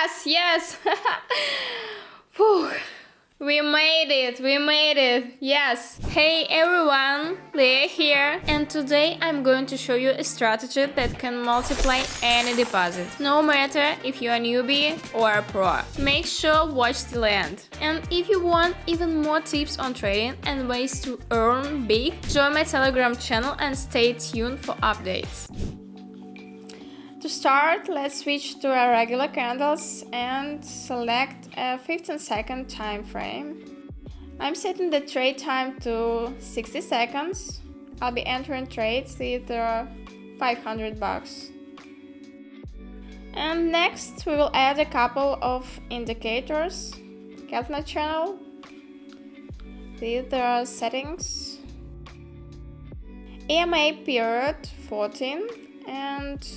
Yes, yes. Whew. We made it, yes. Hey everyone, Leah here, and today I'm going to show you a strategy that can multiply any deposit, no matter if you're a newbie or a pro. Make sure watch till the end. And if you want even more tips on trading and ways to earn big, join my Telegram channel and stay tuned for updates. To start, let's switch to our regular candles and select a 15-second time frame. I'm setting the trade time to 60 seconds. I'll be entering trades with $500. And next we will add a couple of indicators. Keltner Channel with the settings. EMA period 14 and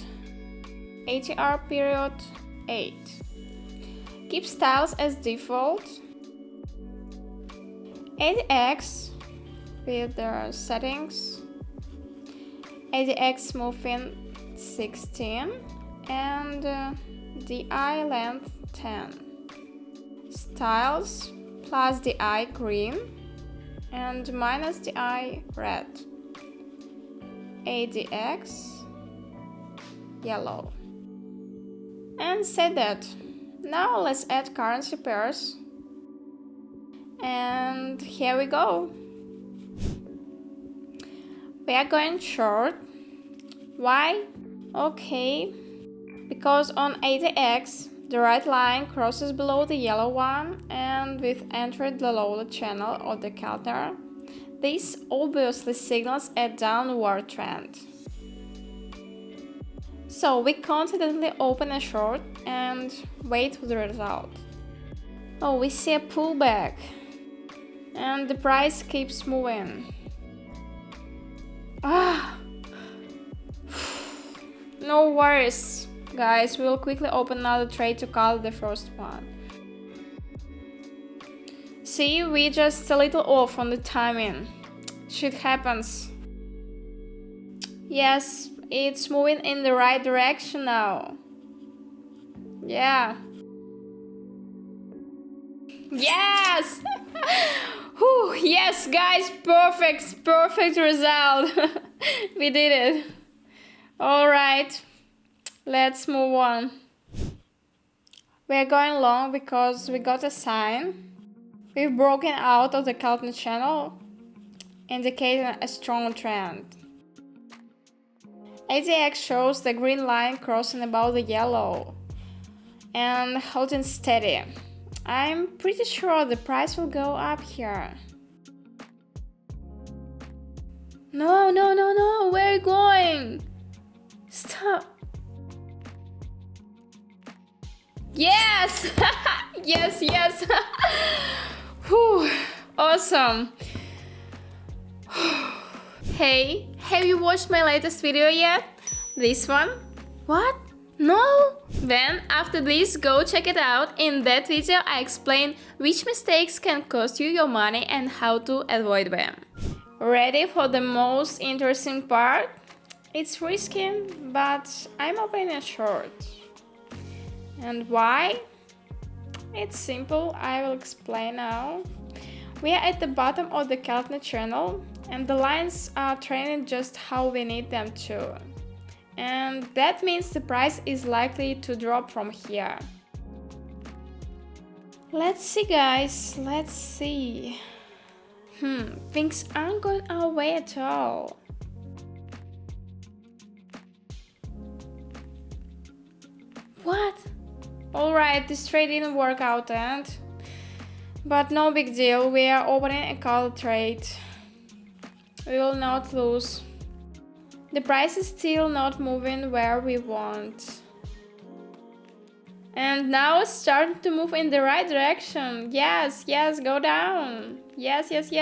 ATR period 8. Keep styles as default. ADX with the settings. ADX moving 16 and DI length 10. Styles plus DI green and minus DI red. ADX yellow. And set that. Now let's add currency pairs. And here we go. We are going short. Why? Okay, because on ATX the red line crosses below the yellow one, and with entry below the channel of the Keltner, this obviously signals a downward trend. So we confidently open a short and wait for the result. Oh, we see a pullback and the price keeps moving. No worries, guys, we'll quickly open another trade to cover the first one. See, we just a little off on the timing. Shit happens. Yes, it's moving in the right direction now. Yeah. Yes! Whew, yes, guys, perfect result. We did it. Alright, let's move on. We're going long because we got a sign. We've broken out of the Keltner channel, indicating a strong trend. ATX shows the green line crossing above the yellow and holding steady. I'm pretty sure the price will go up here. No, where are you going? Stop. Yes! yes. Whew, awesome. Hey, have you watched my latest video yet? This one? What? No? Then after this, go check it out. In that video I explain which mistakes can cost you your money and how to avoid them. Ready for the most interesting part? It's risky, but I'm opening a short. And why? It's simple, I will explain now. We are at the bottom of the Keltner channel and the lines are trending just how we need them to. And that means the price is likely to drop from here. Let's see, guys, let's see. Things aren't going our way at all. What? Alright, this trade didn't work out but no big deal, we are opening a call trade. We will not lose. The price is still not moving where we want. And now it's starting to move in the right direction. Yes, go down. Yes. Yes.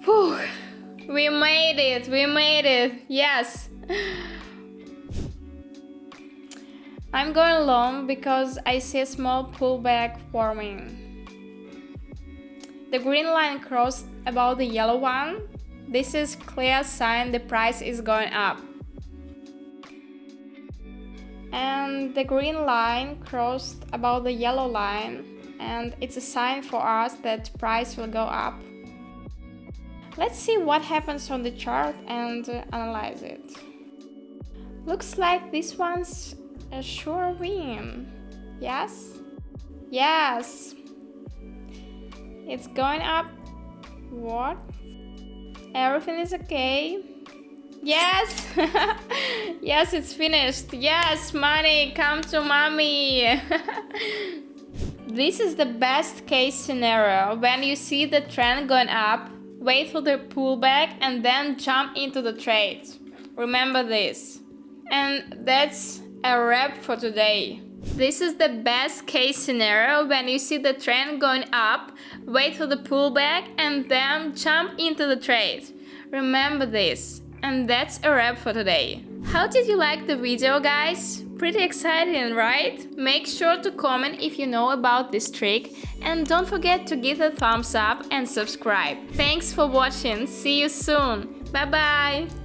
Whew. We made it. Yes. I'm going long because I see a small pullback forming. The green line crossed above the yellow one, This is clear sign the price is going up. And the green line crossed above the yellow line, and it's a sign for us that price will go up. Let's see what happens on the chart and analyze it. Looks like this one's a sure win. Yes? Yes! It's going up. What? Everything is okay. Yes! Yes, it's finished. Yes, money, come to mommy. This is the best case scenario. When you see the trend going up, wait for the pullback and then jump into the trade. Remember this. And that's a wrap for today. This is the best case scenario. When you see the trend going up, wait for the pullback and then jump into the trade. Remember this. And that's a wrap for today. How did you like the video, guys? Pretty exciting, right? Make sure to comment if you know about this trick and don't forget to give a thumbs up and subscribe. Thanks for watching. See you soon. Bye bye.